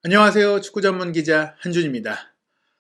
안녕하세요. 축구 전문 기자 한준입니다.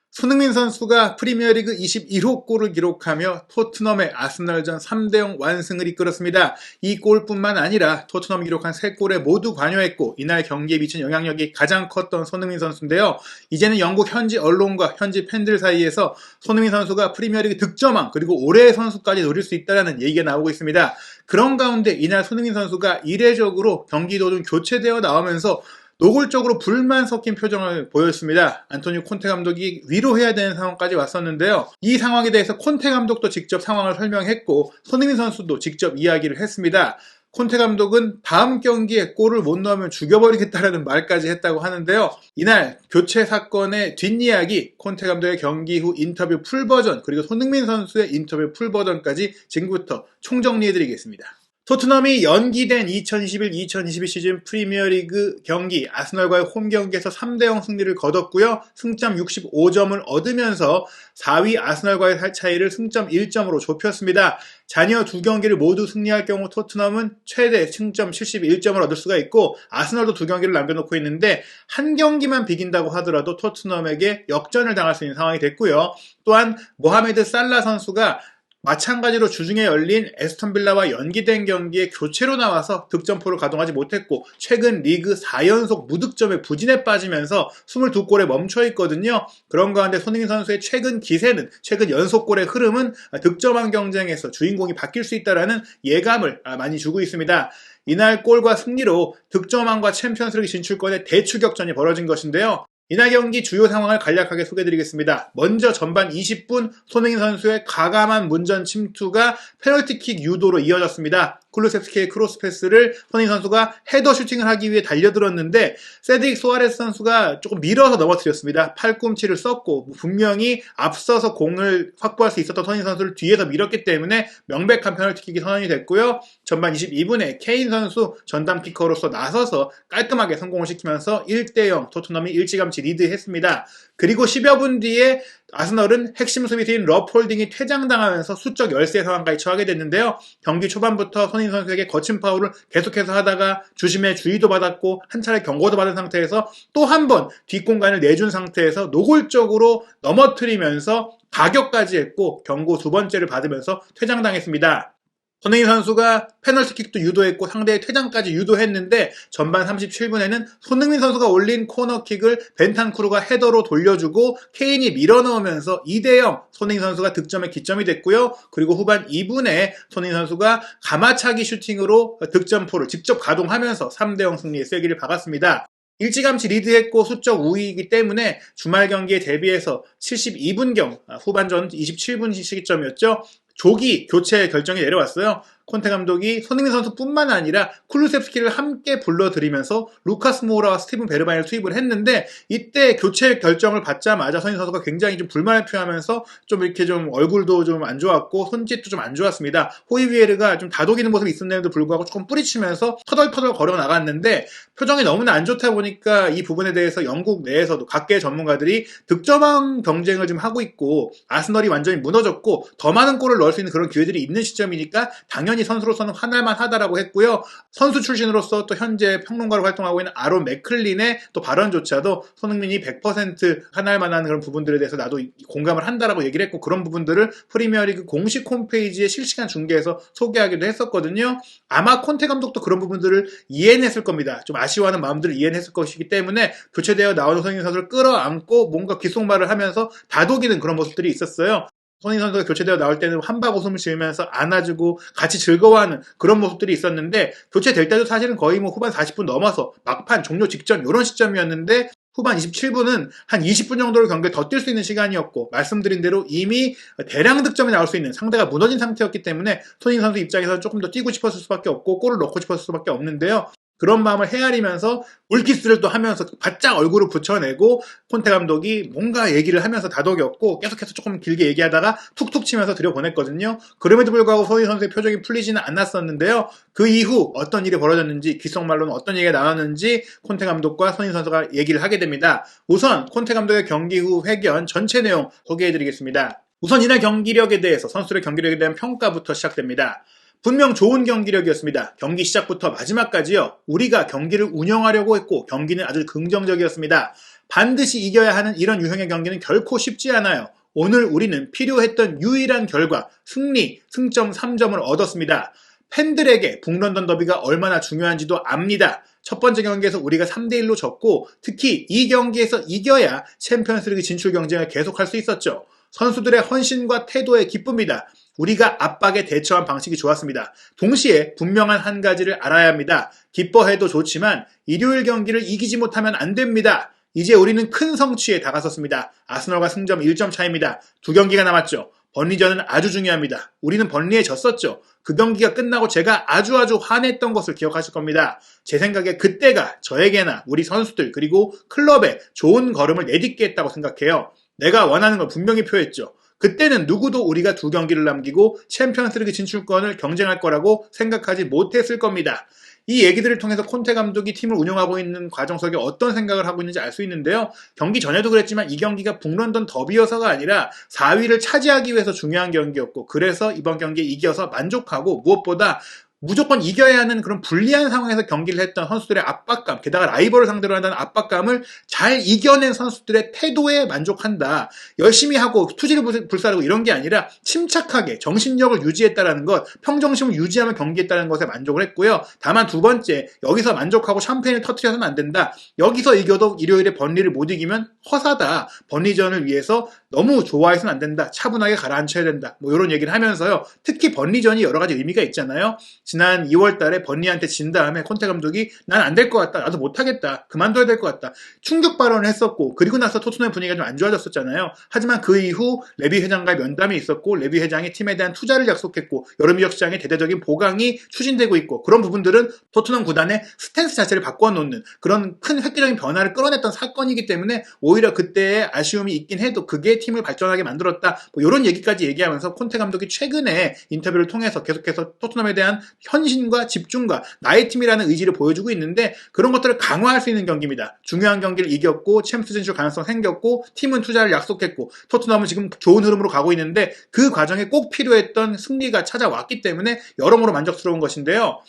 손흥민 선수가 프리미어리그 21호 골을 기록하며 토트넘의 아스널전 3대0 완승을 이끌었습니다. 이 골뿐만 아니라 토트넘이 기록한 3골에 모두 관여했고 이날 경기에 미친 영향력이 가장 컸던 손흥민 선수인데요. 이제는 영국 현지 언론과 현지 팬들 사이에서 손흥민 선수가 프리미어리그 득점왕 그리고 올해의 선수까지 노릴 수 있다는 얘기가 나오고 있습니다. 그런 가운데 이날 손흥민 선수가 이례적으로 경기 도중 교체되어 나오면서 노골적으로 불만 섞인 표정을 보였습니다. 안토니오 콘테 감독이 위로해야 되는 상황까지 왔었는데요. 이 상황에 대해서 콘테 감독도 직접 상황을 설명했고 손흥민 선수도 직접 이야기를 했습니다. 콘테 감독은 다음 경기에 골을 못 넣으면 죽여버리겠다라는 말까지 했다고 하는데요. 이날 교체 사건의 뒷이야기, 콘테 감독의 경기 후 인터뷰 풀버전, 그리고 손흥민 선수의 인터뷰 풀버전까지 지금부터 총정리해드리겠습니다. 토트넘이 연기된 2021-2022 시즌 프리미어리그 경기 아스널과의 홈 경기에서 3대0 승리를 거뒀고요. 승점 65점을 얻으면서 4위 아스널과의 차이를 승점 1점으로 좁혔습니다. 잔여 2경기를 모두 승리할 경우 토트넘은 최대 승점 71점을 얻을 수가 있고 아스널도 2경기를 남겨놓고 있는데 한 경기만 비긴다고 하더라도 토트넘에게 역전을 당할 수 있는 상황이 됐고요. 또한 모하메드 살라 선수가 마찬가지로 주중에 열린 에스턴 빌라와 연기된 경기에 교체로 나와서 득점포를 가동하지 못했고 최근 리그 4연속 무득점에 부진에 빠지면서 22골에 멈춰 있거든요. 그런 가운데 손흥민 선수의 최근 기세는, 최근 연속골의 흐름은 득점왕 경쟁에서 주인공이 바뀔 수 있다는 예감을 많이 주고 있습니다. 이날 골과 승리로 득점왕과 챔피언스리그 진출권의 대추격전이 벌어진 것인데요. 이날 경기 주요 상황을 간략하게 소개해드리겠습니다. 먼저 전반 20분 손흥민 선수의 과감한 문전 침투가 페널티킥 유도로 이어졌습니다. 쿨루셉스키의 크로스 패스를 손흥민 선수가 헤더 슈팅을 하기 위해 달려들었는데 세드릭 소아레스 선수가 조금 밀어서 넘어뜨렸습니다. 팔꿈치를 썼고 분명히 앞서서 공을 확보할 수 있었던 손흥민 선수를 뒤에서 밀었기 때문에 명백한 페널티킥이 선언이 됐고요. 전반 22분에 케인 선수 전담 키커로서 나서서 깔끔하게 성공을 시키면서 1대0 토트넘이 일찌감치 리드했습니다. 그리고 10여 분 뒤에 아스널은 핵심 수비수인 러폴딩이 퇴장당하면서 수적 열세 상황까지 처하게 됐는데요. 경기 초반부터 손흥민 선수에게 거친 파울을 계속해서 하다가 주심의 주의도 받았고 한 차례 경고도 받은 상태에서 또 한 번 뒷공간을 내준 상태에서 노골적으로 넘어뜨리면서 가격까지 했고 경고 2번째를 받으면서 퇴장당했습니다. 손흥민 선수가 페널티킥도 유도했고 상대의 퇴장까지 유도했는데 전반 37분에는 손흥민 선수가 올린 코너킥을 벤탄쿠르가 헤더로 돌려주고 케인이 밀어넣으면서 2대0 손흥민 선수가 득점에 기점이 됐고요. 그리고 후반 2분에 손흥민 선수가 가마차기 슈팅으로 득점포를 직접 가동하면서 3대0 승리의 쐐기를 박았습니다. 일찌감치 리드했고 수적 우위이기 때문에 주말 경기에 대비해서 72분경 후반전 27분 시기점이었죠. 조기 교체 결정이 내려왔어요. 콘테 감독이 손흥민 선수뿐만 아니라 쿨루셉스키를 함께 불러들이면서 루카스 모우라와 스티븐 베르바이를 투입을 했는데 이때 교체 결정을 받자마자 손흥민 선수가 굉장히 좀 불만을 표하면서 좀 이렇게 좀 얼굴도 좀 안 좋았고 손짓도 좀 안 좋았습니다. 호이비에르가 좀 다독이는 모습이 있었는데도 불구하고 조금 뿌리치면서 터덜터덜 걸어 나갔는데 표정이 너무나 안 좋다 보니까 이 부분에 대해서 영국 내에서도 각계 전문가들이 득점왕 경쟁을 좀 하고 있고 아스널이 완전히 무너졌고 더 많은 골을 넣을 수 있는 그런 기회들이 있는 시점이니까 당연히 선수로서는 화날만 하다라고 했고요. 선수 출신으로서 또 현재 평론가로 활동하고 있는 아론 맥클린의 또 발언조차도 손흥민이 100% 화날만한 그런 부분들에 대해서 나도 공감을 한다라고 얘기를 했고 그런 부분들을 프리미어리그 공식 홈페이지에 실시간 중계에서 소개하기도 했었거든요. 아마 콘테 감독도 그런 부분들을 이해했을 겁니다. 좀 아쉬워하는 마음들을 이해했을 것이기 때문에 교체되어 나오는 손흥민 선수를 끌어안고 뭔가 귓속말을 하면서 다독이는 그런 모습들이 있었어요. 손흥민 선수가 교체되어 나올 때는 한박 웃음을 지으면서 안아주고 같이 즐거워하는 그런 모습들이 있었는데 교체될 때도 사실은 거의 후반 40분 넘어서 막판 종료 직전 이런 시점이었는데 후반 27분은 한 20분 정도를 경기에 더 뛸 수 있는 시간이었고 말씀드린 대로 이미 대량 득점이 나올 수 있는 상대가 무너진 상태였기 때문에 손흥민 선수 입장에서 조금 더 뛰고 싶었을 수밖에 없고 골을 넣고 싶었을 수밖에 없는데요. 그런 마음을 헤아리면서 물기스를 또 하면서 바짝 얼굴을 붙여내고 콘테 감독이 뭔가 얘기를 하면서 다독였고 계속해서 조금 길게 얘기하다가 툭툭 치면서 들여보냈거든요. 그럼에도 불구하고 손흥민 선수의 표정이 풀리지는 않았었는데요. 그 이후 어떤 일이 벌어졌는지 귓속말로는 어떤 얘기가 나왔는지 콘테 감독과 손흥민 선수가 얘기를 하게 됩니다. 우선 콘테 감독의 경기 후 회견 전체 내용 소개해드리겠습니다. 우선 이날 경기력에 대해서 선수들의 경기력에 대한 평가부터 시작됩니다. 분명 좋은 경기력이었습니다. 경기 시작부터 마지막까지요. 우리가 경기를 운영하려고 했고 경기는 아주 긍정적이었습니다. 반드시 이겨야 하는 이런 유형의 경기는 결코 쉽지 않아요. 오늘 우리는 필요했던 유일한 결과, 승리, 승점 3점을 얻었습니다. 팬들에게 북런던 더비가 얼마나 중요한지도 압니다. 첫 번째 경기에서 우리가 3대1로 졌고 특히 이 경기에서 이겨야 챔피언스리그 진출 경쟁을 계속할 수 있었죠. 선수들의 헌신과 태도에 기쁩니다. 우리가 압박에 대처한 방식이 좋았습니다. 동시에 분명한 한 가지를 알아야 합니다. 기뻐해도 좋지만 일요일 경기를 이기지 못하면 안 됩니다. 이제 우리는 큰 성취에 다가섰습니다. 아스널과 승점 1점 차입니다. 2경기가 남았죠. 번리전은 아주 중요합니다. 우리는 번리에 졌었죠. 그 경기가 끝나고 제가 아주 화냈던 것을 기억하실 겁니다. 제 생각에 그때가 저에게나 우리 선수들 그리고 클럽에 좋은 걸음을 내딛게 했다고 생각해요. 내가 원하는 걸 분명히 표했죠. 그때는 누구도 우리가 2경기를 남기고 챔피언스리그 진출권을 경쟁할 거라고 생각하지 못했을 겁니다. 이 얘기들을 통해서 콘테 감독이 팀을 운영하고 있는 과정 속에 어떤 생각을 하고 있는지 알 수 있는데요. 경기 전에도 그랬지만 이 경기가 북런던 더비여서가 아니라 4위를 차지하기 위해서 중요한 경기였고 그래서 이번 경기에 이겨서 만족하고 무엇보다 무조건 이겨야 하는 그런 불리한 상황에서 경기를 했던 선수들의 압박감, 게다가 라이벌을 상대로 한다는 압박감을 잘 이겨낸 선수들의 태도에 만족한다. 열심히 하고 투지를 불사르고 이런 게 아니라 침착하게 정신력을 유지했다는 것, 평정심을 유지하며 경기했다는 것에 만족을 했고요. 다만 두 번째, 여기서 만족하고 샴페인을 터뜨려서는 안 된다. 여기서 이겨도 일요일에 번리를 못 이기면 허사다. 번리전을 위해서 너무 좋아해서는 안 된다. 차분하게 가라앉혀야 된다. 뭐 이런 얘기를 하면서요. 특히 번리전이 여러 가지 의미가 있잖아요. 지난 2월 달에 번리한테 진 다음에 콘테 감독이 난 안 될 것 같다. 나도 못하겠다. 그만둬야 될 것 같다. 충격 발언을 했었고 그리고 나서 토트넘의 분위기가 좀 안 좋아졌었잖아요. 하지만 그 이후 레비 회장과의 면담이 있었고 레비 회장이 팀에 대한 투자를 약속했고 여름이적 시장의 대대적인 보강이 추진되고 있고 그런 부분들은 토트넘 구단의 스탠스 자체를 바꿔놓는 그런 큰 획기적인 변화를 끌어냈던 사건이기 때문에 오히려 그때의 아쉬움이 있긴 해도 그게 팀을 발전하게 만들었다. 뭐 이런 얘기까지 얘기하면서 콘테 감독이 최근에 인터뷰를 통해서 계속해서 토트넘에 대한 현신과 집중과 나의 팀이라는 의지를 보여주고 있는데 그런 것들을 강화할 수 있는 경기입니다. 중요한 경기를 이겼고 챔스 진출 가능성 생겼고 팀은 투자를 약속했고 토트넘은 지금 좋은 흐름으로 가고 있는데 그 과정에 꼭 필요했던 승리가 찾아왔기 때문에 여러모로 만족스러운 것인데요.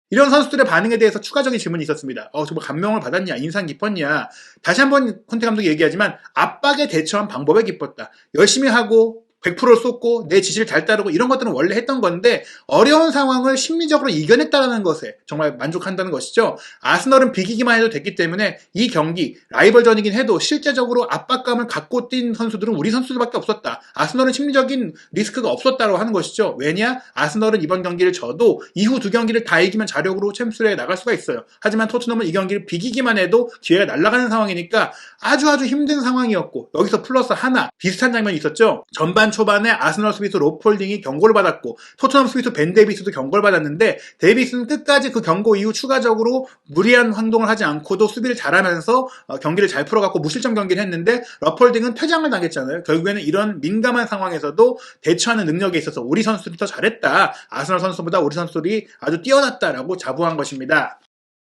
이런 선수들의 반응에 대해서 추가적인 질문이 있었습니다. 정말 감명을 받았냐? 인상 깊었냐? 다시 한번 콘테 감독이 얘기하지만 압박에 대처한 방법에 기뻤다. 열심히 하고 100%를 쏟고 내 지시를 잘 따르고 이런 것들은 원래 했던 건데 어려운 상황을 심리적으로 이겨냈다는 것에 정말 만족한다는 것이죠. 아스널은 비기기만 해도 됐기 때문에 이 경기 라이벌전이긴 해도 실제적으로 압박감을 갖고 뛴 선수들은 우리 선수들밖에 없었다. 아스널은 심리적인 리스크가 없었다고 하는 것이죠. 왜냐? 아스널은 이번 경기를 져도 이후 2경기를 다 이기면 자력으로 챔스리그에 나갈 수가 있어요. 하지만 토트넘은 이 경기를 비기기만 해도 기회가 날아가는 상황이니까 아주 힘든 상황이었고 여기서 플러스 하나 비슷한 장면이 있었죠. 전반 초반에 아스널 수비수 로폴딩이 경고를 받았고 토트넘 수비수 벤 데이비스도 경고를 받았는데 데이비스는 끝까지 그 경고 이후 추가적으로 무리한 행동을 하지 않고도 수비를 잘하면서 경기를 잘 풀어갖고 무실점 경기를 했는데 로폴딩은 퇴장을 당했잖아요. 결국에는 이런 민감한 상황에서도 대처하는 능력에 있어서 우리 선수들이 더 잘했다. 아스널 선수보다 우리 선수들이 아주 뛰어났다라고 자부한 것입니다.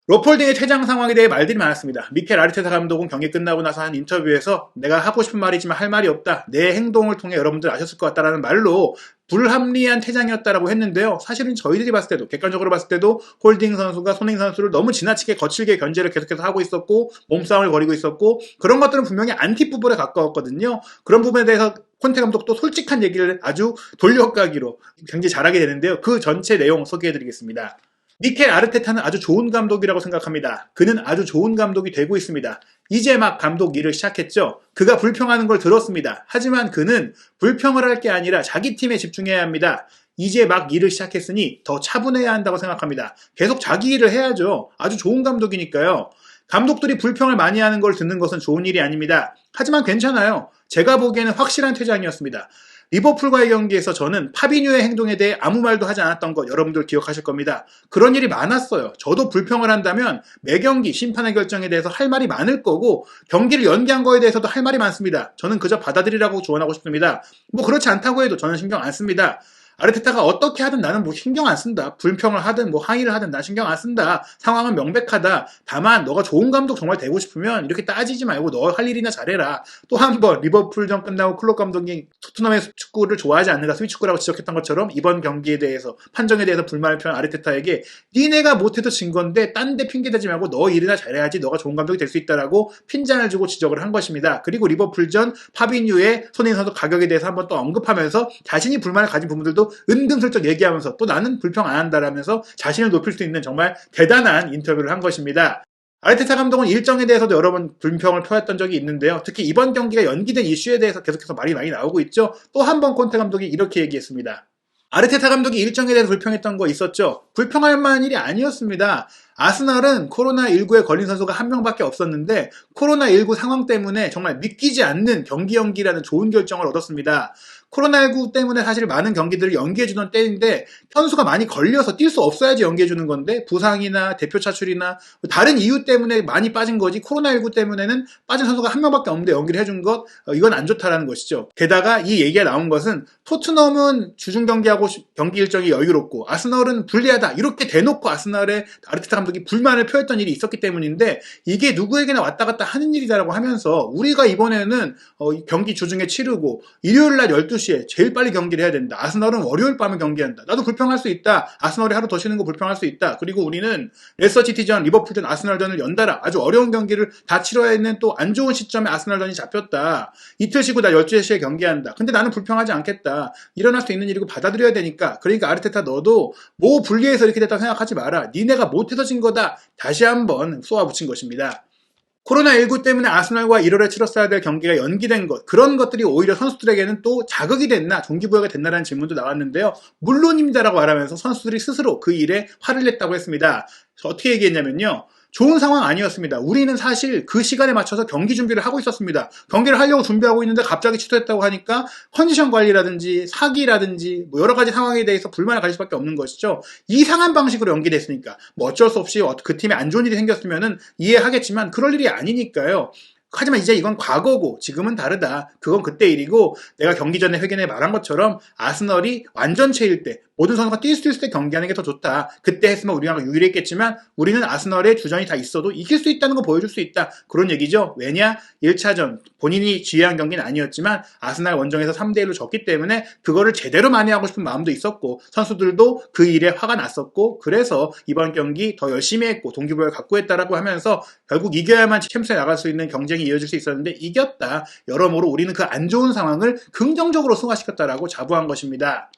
로폴딩의 퇴장 상황에 대해 말들이 많았습니다. 미켈 아르테타 감독은 경기 끝나고 나서 한 인터뷰에서 내가 하고 싶은 말이지만 할 말이 없다. 내 행동을 통해 여러분들 아셨을 것 같다라는 말로 불합리한 퇴장이었다라고 했는데요. 사실은 저희들이 봤을 때도 객관적으로 봤을 때도 홀딩 선수가 손흥민 선수를 너무 지나치게 거칠게 견제를 계속해서 하고 있었고 몸싸움을 벌이고 있었고 그런 것들은 분명히 안티풋볼에 가까웠거든요. 그런 부분에 대해서 콘테 감독도 솔직한 얘기를 아주 돌려가기로 굉장히 잘하게 되는데요. 그 전체 내용 소개해드리겠습니다. 미켈 아르테타는 아주 좋은 감독이라고 생각합니다. 그는 아주 좋은 감독이 되고 있습니다. 이제 막 감독 일을 시작했죠. 그가 불평하는 걸 들었습니다. 하지만 그는 불평을 할 게 아니라 자기 팀에 집중해야 합니다. 이제 막 일을 시작했으니 더 차분해야 한다고 생각합니다. 계속 자기 일을 해야죠. 아주 좋은 감독이니까요. 감독들이 불평을 많이 하는 걸 듣는 것은 좋은 일이 아닙니다. 하지만 괜찮아요. 제가 보기에는 확실한 퇴장이었습니다. 리버풀과의 경기에서 저는 파비뉴의 행동에 대해 아무 말도 하지 않았던 것 여러분들 기억하실 겁니다. 그런 일이 많았어요. 저도 불평을 한다면 매 경기 심판의 결정에 대해서 할 말이 많을 거고 경기를 연기한 거에 대해서도 할 말이 많습니다. 저는 그저 받아들이라고 조언하고 싶습니다. 뭐 그렇지 않다고 해도 저는 신경 안 씁니다. 아르테타가 어떻게 하든 나는 뭐 신경 안 쓴다. 불평을 하든 뭐 항의를 하든 나 신경 안 쓴다. 상황은 명백하다. 다만 너가 좋은 감독 정말 되고 싶으면 이렇게 따지지 말고 너 할 일이나 잘해라. 또 한 번 리버풀전 끝나고 클롭 감독이 토트넘의 축구를 좋아하지 않는가 스위치 축구라고 지적했던 것처럼 이번 경기에 대해서 판정에 대해서 불만을 표한 아르테타에게 니네가 못해도 진 건데 딴 데 핑계대지 말고 너 일이나 잘해야지 너가 좋은 감독이 될 수 있다라고 핀잔을 주고 지적을 한 것입니다. 그리고 리버풀전 파비뉴의 손흥민 선수 가격에 대해서 한번 또 언급하면서 자신이 불만을 가진 부분들도 은근슬쩍 얘기하면서 또 나는 불평 안 한다라면서 자신을 높일 수 있는 정말 대단한 인터뷰를 한 것입니다. 아르테타 감독은 일정에 대해서도 여러 번 불평을 표했던 적이 있는데요. 특히 이번 경기가 연기된 이슈에 대해서 계속해서 말이 많이 나오고 있죠. 또 한 번 콘테 감독이 이렇게 얘기했습니다. 아르테타 감독이 일정에 대해서 불평했던 거 있었죠. 불평할 만한 일이 아니었습니다. 아스널은 코로나19에 걸린 선수가 한 명밖에 없었는데 코로나19 상황 때문에 정말 믿기지 않는 경기 연기라는 좋은 결정을 얻었습니다. 코로나19 때문에 사실 많은 경기들을 연기해주던 때인데 선수가 많이 걸려서 뛸 수 없어야지 연기해주는 건데 부상이나 대표 차출이나 다른 이유 때문에 많이 빠진 거지 코로나19 때문에는 빠진 선수가 한 명밖에 없는데 연기를 해준 것 이건 안 좋다라는 것이죠. 게다가 이 얘기가 나온 것은 토트넘은 주중 경기하고 경기 일정이 여유롭고 아스널은 불리하다 이렇게 대놓고 아스널의 아르테타 감독이 불만을 표했던 일이 있었기 때문인데 이게 누구에게나 왔다 갔다 하는 일이다라고 하면서 우리가 이번에는 경기 주중에 치르고 일요일날 12시에 제일 빨리 경기를 해야 된다. 아스널은 월요일 밤에 경기한다. 나도 불평할 수 있다. 아스널이 하루 더 쉬는 거 불평할 수 있다. 그리고 우리는 레스터시티전, 리버풀전, 아스널전을 연달아 아주 어려운 경기를 다 치러야 하는 또 안 좋은 시점에 아스널전이 잡혔다. 이틀 쉬고 나 12시에 경기한다. 근데 나는 불평하지 않겠다. 일어날 수 있는 일이고 받아들여야 되니까. 그러니까 아르테타 너도 뭐 불리해서 이렇게 됐다고 생각하지 마라. 니네가 못해서 진 거다. 다시 한번 쏘아붙인 것입니다. 코로나19 때문에 아스널과 1월에 치렀어야 될 경기가 연기된 것, 그런 것들이 오히려 선수들에게는 또 자극이 됐나, 동기부여가 됐나라는 질문도 나왔는데요. 물론입니다라고 말하면서 선수들이 스스로 그 일에 화를 냈다고 했습니다. 어떻게 얘기했냐면요. 좋은 상황 아니었습니다. 우리는 사실 그 시간에 맞춰서 경기 준비를 하고 있었습니다. 경기를 하려고 준비하고 있는데 갑자기 취소했다고 하니까 컨디션 관리라든지 사기라든지 뭐 여러 가지 상황에 대해서 불만을 가질 수밖에 없는 것이죠. 이상한 방식으로 연기됐으니까 뭐 어쩔 수 없이 그 팀에 안 좋은 일이 생겼으면은 이해하겠지만 그럴 일이 아니니까요. 하지만 이제 이건 과거고 지금은 다르다. 그건 그때 일이고 내가 경기 전에 회견에 말한 것처럼 아스널이 완전체일 때 모든 선수가 뛸 수 있을 때 경기하는 게 더 좋다. 그때 했으면 우리가 유리했겠지만 우리는 아스널의 주전이 다 있어도 이길 수 있다는 거 보여줄 수 있다. 그런 얘기죠. 왜냐? 1차전 본인이 지휘한 경기는 아니었지만 아스날 원정에서 3대1로 졌기 때문에 그거를 제대로 만회하고 싶은 마음도 있었고 선수들도 그 일에 화가 났었고 그래서 이번 경기 더 열심히 했고 동기부여를 갖고 했다라고 하면서 결국 이겨야만 챔스에 나갈 수 있는 경쟁이 이어질 수 있었는데 이겼다. 여러모로 우리는 그 안 좋은 상황을 긍정적으로 승화시켰다라고 자부한 것입니다.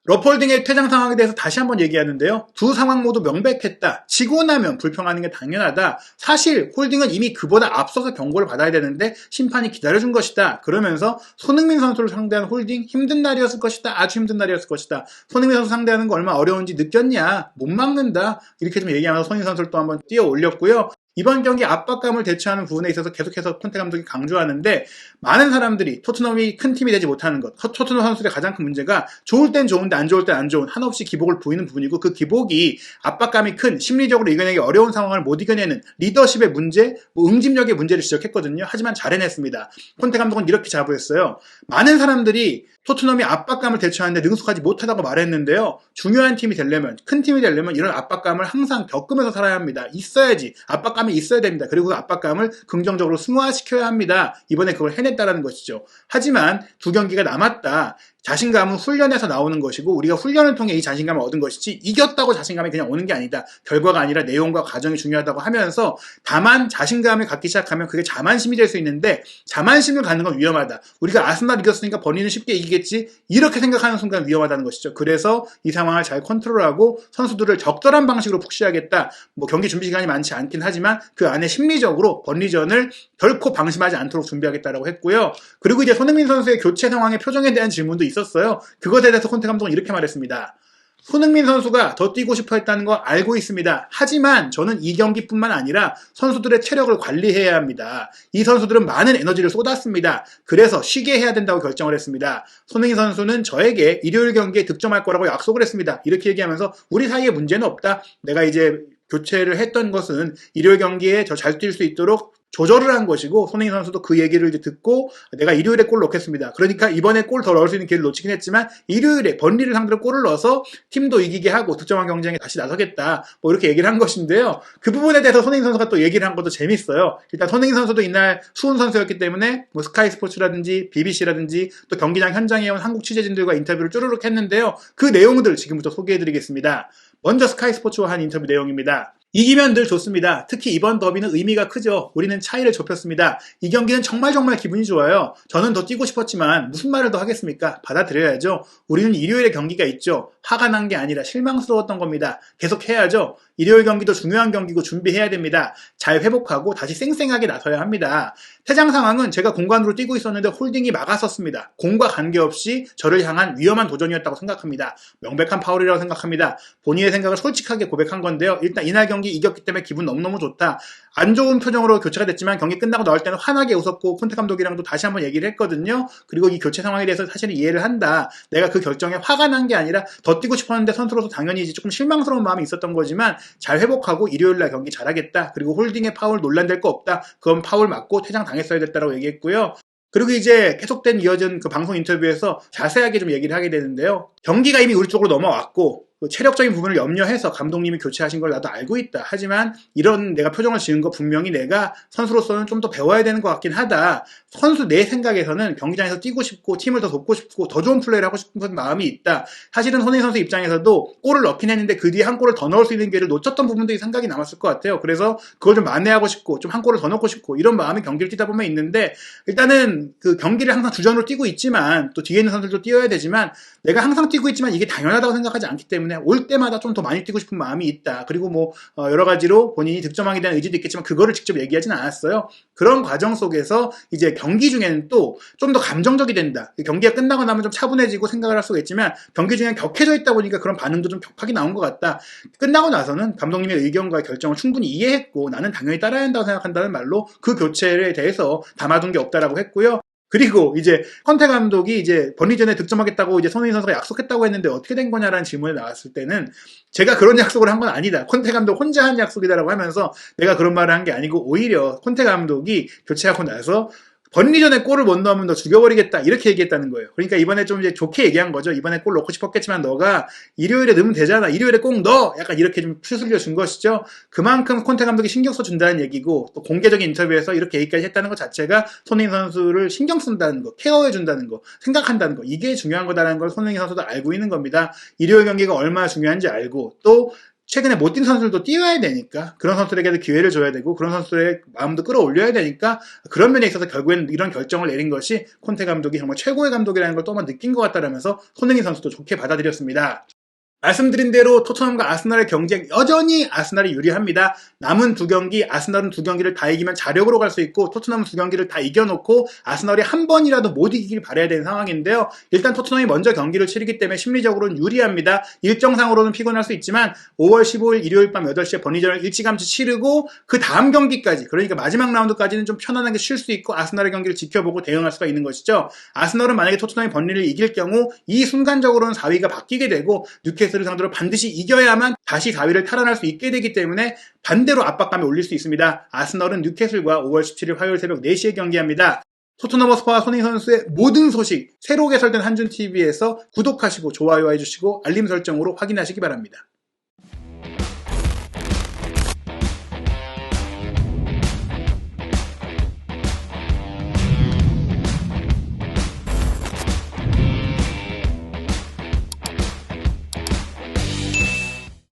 러폴딩의 퇴장 상황에 대해서 다시 한번 얘기하는데요. 두 상황 모두 명백했다. 지고 나면 불평하는 게 당연하다. 사실 홀딩은 이미 그보다 앞서서 경고를 받아야 되는데 심판이 기다려준 것이다. 그러면서 손흥민 선수를 상대한 홀딩 힘든 날이었을 것이다. 아주 힘든 날이었을 것이다. 손흥민 선수 상대하는 거 얼마나 어려운지 느꼈냐. 못 막는다. 이렇게 좀 얘기하면서 손흥민 선수를 또 한번 띄워 올렸고요. 이번 경기 압박감을 대처하는 부분에 있어서 계속해서 콘테 감독이 강조하는데 많은 사람들이 토트넘이 큰 팀이 되지 못하는 것, 토트넘 선수들의 가장 큰 문제가 좋을 땐 좋은데 안 좋을 땐 안 좋은 한없이 기복을 보이는 부분이고 그 기복이 압박감이 큰 심리적으로 이겨내기 어려운 상황을 못 이겨내는 리더십의 문제, 응집력의 문제를 지적했거든요. 하지만 잘 해냈습니다. 콘테 감독은 이렇게 자부했어요. 많은 사람들이 토트넘이 압박감을 대처하는데 능숙하지 못하다고 말했는데요. 중요한 팀이 되려면, 큰 팀이 되려면 이런 압박감을 항상 겪으면서 살아야 합니다. 있어야지. 압박감이 있어야 됩니다. 그리고 그 압박감을 긍정적으로 승화시켜야 합니다. 이번에 그걸 해냈다라는 것이죠. 하지만 두 경기가 남았다. 자신감은 훈련에서 나오는 것이고 우리가 훈련을 통해 이 자신감을 얻은 것이지 이겼다고 자신감이 그냥 오는 게 아니다. 결과가 아니라 내용과 과정이 중요하다고 하면서 다만 자신감을 갖기 시작하면 그게 자만심이 될 수 있는데 자만심을 갖는 건 위험하다. 우리가 아스날 이겼으니까 본인은 쉽게 이기겠지. 이렇게 생각하는 순간 위험하다는 것이죠. 그래서 이 상황을 잘 컨트롤하고 선수들을 적절한 방식으로 푹시하겠다. 뭐 경기 준비 시간이 많지 않긴 하지만 그 안에 심리적으로 번리전을 결코 방심하지 않도록 준비하겠다라고 했고요. 그리고 이제 손흥민 선수의 교체 상황의 표정에 대한 질문도 있었어요. 그것에 대해서 콘테 감독은 이렇게 말했습니다. 손흥민 선수가 더 뛰고 싶어 했다는 거 알고 있습니다. 하지만 저는 이 경기뿐만 아니라 선수들의 체력을 관리해야 합니다. 이 선수들은 많은 에너지를 쏟았습니다. 그래서 쉬게 해야 된다고 결정을 했습니다. 손흥민 선수는 저에게 일요일 경기에 득점할 거라고 약속을 했습니다. 이렇게 얘기하면서 우리 사이에 문제는 없다. 내가 이제 교체를 했던 것은 일요일 경기에 더 잘 뛸 수 있도록 조절을 한 것이고 손흥민 선수도 그 얘기를 이제 듣고 내가 일요일에 골 넣겠습니다. 그러니까 이번에 골 더 넣을 수 있는 기회를 놓치긴 했지만 일요일에 번리를 상대로 골을 넣어서 팀도 이기게 하고 득점왕 경쟁에 다시 나서겠다. 뭐 이렇게 얘기를 한 것인데요. 그 부분에 대해서 손흥민 선수가 또 얘기를 한 것도 재밌어요. 일단 손흥민 선수도 이날 수훈 선수였기 때문에 뭐 스카이 스포츠라든지 BBC라든지 또 경기장 현장에 온 한국 취재진들과 인터뷰를 쭈르륵 했는데요. 그 내용들 지금부터 소개해드리겠습니다. 먼저 스카이 스포츠와 한 인터뷰 내용입니다. 이기면 늘 좋습니다. 특히 이번 더비는 의미가 크죠. 우리는 차이를 좁혔습니다. 이 경기는 정말 기분이 좋아요. 저는 더 뛰고 싶었지만 무슨 말을 더 하겠습니까? 받아들여야죠. 우리는 일요일에 경기가 있죠. 화가 난 게 아니라 실망스러웠던 겁니다. 계속 해야죠. 일요일 경기도 중요한 경기고 준비해야 됩니다. 잘 회복하고 다시 쌩쌩하게 나서야 합니다. 퇴장 상황은 제가 공간으로 뛰고 있었는데 홀딩이 막았었습니다. 공과 관계없이 저를 향한 위험한 도전이었다고 생각합니다. 명백한 파울이라고 생각합니다. 본인의 생각을 솔직하게 고백한 건데요. 일단 이날 경기 이겼기 때문에 기분 너무너무 좋다. 안 좋은 표정으로 교체가 됐지만 경기 끝나고 나올 때는 환하게 웃었고 콘테 감독이랑도 다시 한번 얘기를 했거든요. 그리고 이 교체 상황에 대해서 사실은 이해를 한다. 내가 그 결정에 화가 난 게 아니라 더 뛰고 싶었는데 선수로서 당연히 이제 조금 실망스러운 마음이 있었던 거지만 잘 회복하고 일요일날 경기 잘하겠다. 그리고 홀딩에 파울 논란될 거 없다. 그건 파울 맞고 퇴장 당했어야 됐다라고 얘기했고요. 그리고 이제 계속된 이어진 그 방송 인터뷰에서 자세하게 좀 얘기를 하게 되는데요. 경기가 이미 우리 쪽으로 넘어왔고 그 체력적인 부분을 염려해서 감독님이 교체하신 걸 나도 알고 있다. 하지만 이런 내가 표정을 지은 거 분명히 내가 선수로서는 좀 더 배워야 되는 것 같긴 하다. 선수 내 생각에서는 경기장에서 뛰고 싶고 팀을 더 돕고 싶고 더 좋은 플레이를 하고 싶은 마음이 있다. 사실은 손흥민 선수 입장에서도 골을 넣긴 했는데 그 뒤에 한 골을 더 넣을 수 있는 기회를 놓쳤던 부분들이 생각이 남았을 것 같아요. 그래서 그걸 좀 만회하고 싶고 좀 한 골을 더 넣고 싶고 이런 마음이 경기를 뛰다 보면 있는데 일단은 그 경기를 항상 주전으로 뛰고 있지만 또 뒤에 있는 선수들도 뛰어야 되지만 내가 항상 뛰고 있지만 이게 당연하다고 생각하지 않기 때문에 올 때마다 좀 더 많이 뛰고 싶은 마음이 있다. 그리고 뭐 여러 가지로 본인이 득점왕에 대한 의지도 있겠지만 그거를 직접 얘기하진 않았어요. 그런 과정 속에서 이제 경기 중에는 또 좀 더 감정적이 된다. 경기가 끝나고 나면 좀 차분해지고 생각을 할 수가 있지만 경기 중에 격해져 있다 보니까 그런 반응도 좀 격하게 나온 것 같다. 끝나고 나서는 감독님의 의견과 결정을 충분히 이해했고 나는 당연히 따라야 한다고 생각한다는 말로 그 교체에 대해서 담아둔 게 없다라고 했고요. 그리고 이제 컨테 감독이 이제 번리전에 득점하겠다고 이제 손흥민 선수가 약속했다고 했는데 어떻게 된 거냐라는 질문이 나왔을 때는 제가 그런 약속을 한 건 아니다. 컨테 감독 혼자 한 약속이다라고 하면서 내가 그런 말을 한 게 아니고 오히려 컨테 감독이 교체하고 나서 번리전에 골을 못 넣으면 너 죽여버리겠다 이렇게 얘기했다는 거예요. 그러니까 이번에 좀 이제 좋게 얘기한 거죠. 이번에 골 넣고 싶었겠지만 너가 일요일에 넣으면 되잖아. 일요일에 꼭 넣어. 약간 이렇게 좀 추슬려 준 것이죠. 그만큼 콘테 감독이 신경 써준다는 얘기고 또 공개적인 인터뷰에서 이렇게 얘기까지 했다는 것 자체가 손흥민 선수를 신경 쓴다는 거, 케어해준다는 거, 생각한다는 거 이게 중요한 거다라는 걸 손흥민 선수도 알고 있는 겁니다. 일요일 경기가 얼마나 중요한지 알고 또 최근에 못 뛴 선수들도 뛰어야 되니까 그런 선수들에게도 기회를 줘야 되고 그런 선수들의 마음도 끌어올려야 되니까 그런 면에 있어서 결국엔 이런 결정을 내린 것이 콘테 감독이 정말 최고의 감독이라는 걸 또 한 번 느낀 것 같다라면서 손흥민 선수도 좋게 받아들였습니다. 말씀드린 대로 토트넘과 아스날의 경쟁 여전히 아스날이 유리합니다. 남은 두 경기 아스날은 두 경기를 다 이기면 자력으로 갈 수 있고 토트넘은 두 경기를 다 이겨놓고 아스날이 한 번이라도 못 이기길 바라야 되는 상황인데요. 일단 토트넘이 먼저 경기를 치르기 때문에 심리적으로는 유리합니다. 일정상으로는 피곤할 수 있지만 5월 15일 일요일 밤 8시에 번리전을 일찌감치 치르고 그 다음 경기까지 그러니까 마지막 라운드까지는 좀 편안하게 쉴 수 있고 아스날의 경기를 지켜보고 대응할 수가 있는 것이죠. 아스날은 만약에 토트넘이 번리를 이길 경우 이 순간적으로는 4위가 바뀌게 되고 뉴캐슬을 상대로 반드시 이겨야만 다시 4위를 탈환할 수 있게 되기 때문에 반대로 압박감이 올릴 수 있습니다. 아스널은 뉴캐슬과 5월 17일 화요일 새벽 4시에 경기합니다. 토트넘 허스퍼와 손흥민 선수의 모든 소식 새로 개설된 한준TV에서 구독하시고 좋아요 해주시고 알림 설정으로 확인하시기 바랍니다.